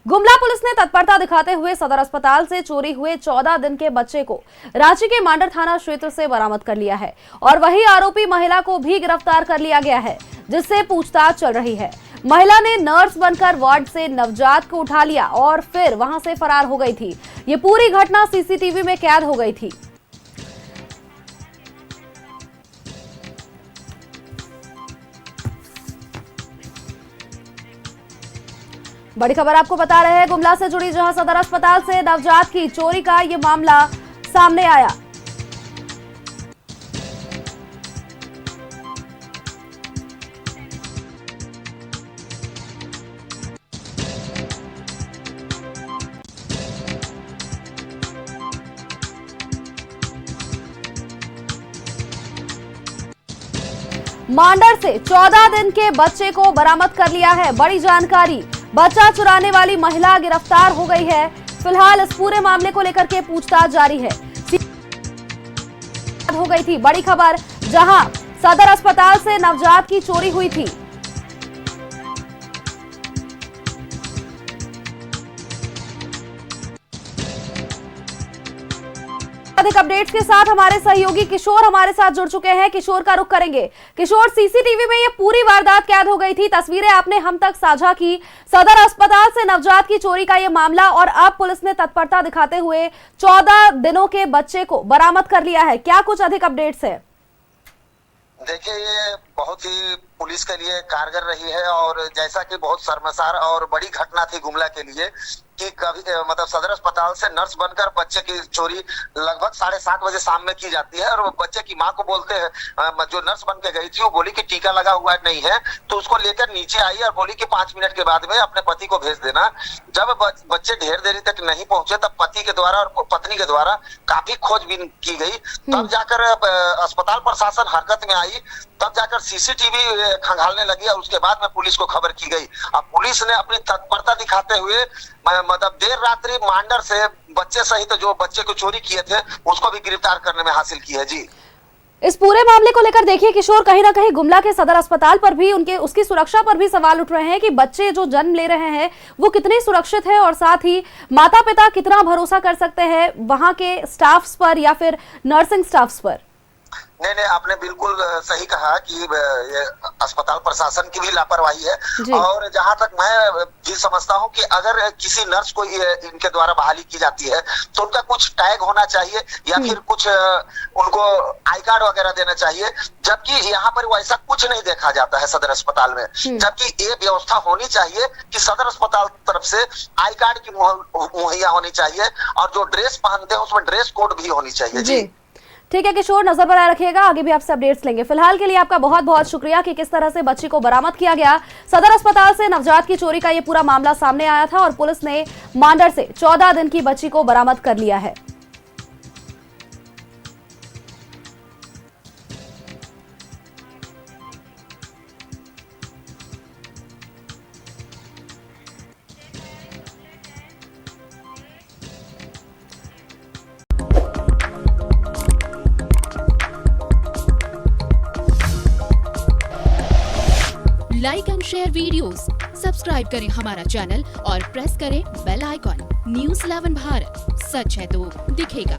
Gumla police ने तत्परता दिखाते हुए सदर अस्पताल से चोरी हुए 14 दिन के बच्चे को रांची के मांडर थाना क्षेत्र से बरामद कर लिया है और वही आरोपी महिला को भी गिरफ्तार कर लिया गया है, जिससे पूछताछ चल रही है। महिला ने नर्स बनकर वार्ड से नवजात को उठा लिया और फिर वहां से फरार हो गई थी। ये पूरी घटना सीसीटीवी में कैद हो गई थी। बड़ी खबर आपको बता रहे हैं गुमला से जुड़ी, जहां सदर अस्पताल से नवजात की चोरी का ये मामला सामने आया। मांडर से 14 दिन के बच्चे को बरामद कर लिया है। बड़ी जानकारी, बच्चा चुराने वाली महिला गिरफ्तार हो गई है। फिलहाल इस पूरे मामले को लेकर के पूछताछ जारी है। हो गई थी बड़ी खबर, जहां सदर अस्पताल से नवजात की चोरी हुई थी। अधिक अपडेट्स के साथ हमारे सहयोगी किशोर हमारे साथ जुड़ चुके हैं। किशोर का रुख करेंगे। किशोर, सीसीटीवी में ये पूरी वारदात कैद हो गई थी, तस्वीरें आपने हम तक साझा की। सदर अस्पताल से नवजात की चोरी का ये मामला और अब पुलिस ने तत्परता दिखाते हुए 14 दिनों के बच्चे को बरामद कर लिया है। क्या कुछ अधिक अपडेट्स है? देखिए, ये बहुत ही पुलिस के लिए कारगर रही है और जैसा कि बहुत शर्मसार और बड़ी घटना थी गुमला के लिए कि कभी मतलब सदर अस्पताल से नर्स बनकर बच्चे की चोरी लगभग 7:30 बजे शाम में की जाती है और बच्चे की मां को बोलते हैं, जो नर्स बन के गई थी वो बोली कि टीका लगा हुआ नहीं है, तो उसको लेकर नीचे आई और बोली कि 5 मिनट के बाद में अपने पति को भेज देना। जब बच्चे ढेर देरी तक नहीं पहुंचे तब पति के द्वारा और पत्नी के द्वारा काफी खोजबीन की गई, तब जाकर अस्पताल प्रशासन हरकत में आई, तब जाकर सीसीटीवी खंगालने लगी और उसके बाद में पुलिस को खबर की गई। अब पुलिस ने अपनी तत्परता दिखाते हुए मतलब देर रात्रि मांडर से बच्चे सहित जो बच्चे को चोरी किए थे उसको भी गिरफ्तार करने में हासिल की है। जी, इस पूरे मामले को लेकर देखिए किशोर, कहीं ना कहीं गुमला के सदर अस्पताल पर भी उसकी सुरक्षा पर भी सवाल उठ रहे हैं कि बच्चे जो जन्म ले रहे हैं वो कितने सुरक्षित है और साथ ही माता पिता कितना भरोसा कर सकते हैं वहां के स्टाफ्स पर या फिर नर्सिंग स्टाफ्स पर। नहीं, आपने बिल्कुल सही कहा कि ये अस्पताल प्रशासन की भी लापरवाही है और जहां तक मैं भी समझता हूं कि अगर किसी नर्स को इनके द्वारा बहाली की जाती है तो उनका कुछ टैग होना चाहिए या फिर कुछ उनको आई कार्ड वगैरह देना चाहिए, जबकि यहाँ पर वैसा कुछ नहीं देखा जाता है सदर अस्पताल में। जबकि ये व्यवस्था होनी चाहिए कि सदर अस्पताल तरफ से आई कार्ड की मुहैया होनी चाहिए और जो ड्रेस पहनते हैं उसमें ड्रेस कोड भी होनी चाहिए। जी ठीक है किशोर, नजर बनाए रखिएगा, आगे भी आपसे अपडेट्स लेंगे। फिलहाल के लिए आपका बहुत बहुत शुक्रिया कि किस तरह से बच्ची को बरामद किया गया। सदर अस्पताल से नवजात की चोरी का ये पूरा मामला सामने आया था और पुलिस ने मांडर से 14 दिन की बच्ची को बरामद कर लिया है। Like and share videos, subscribe करें हमारा चैनल और प्रेस करें बेल आइकॉन। न्यूज़ 11 भारत, सच है तो दिखेगा।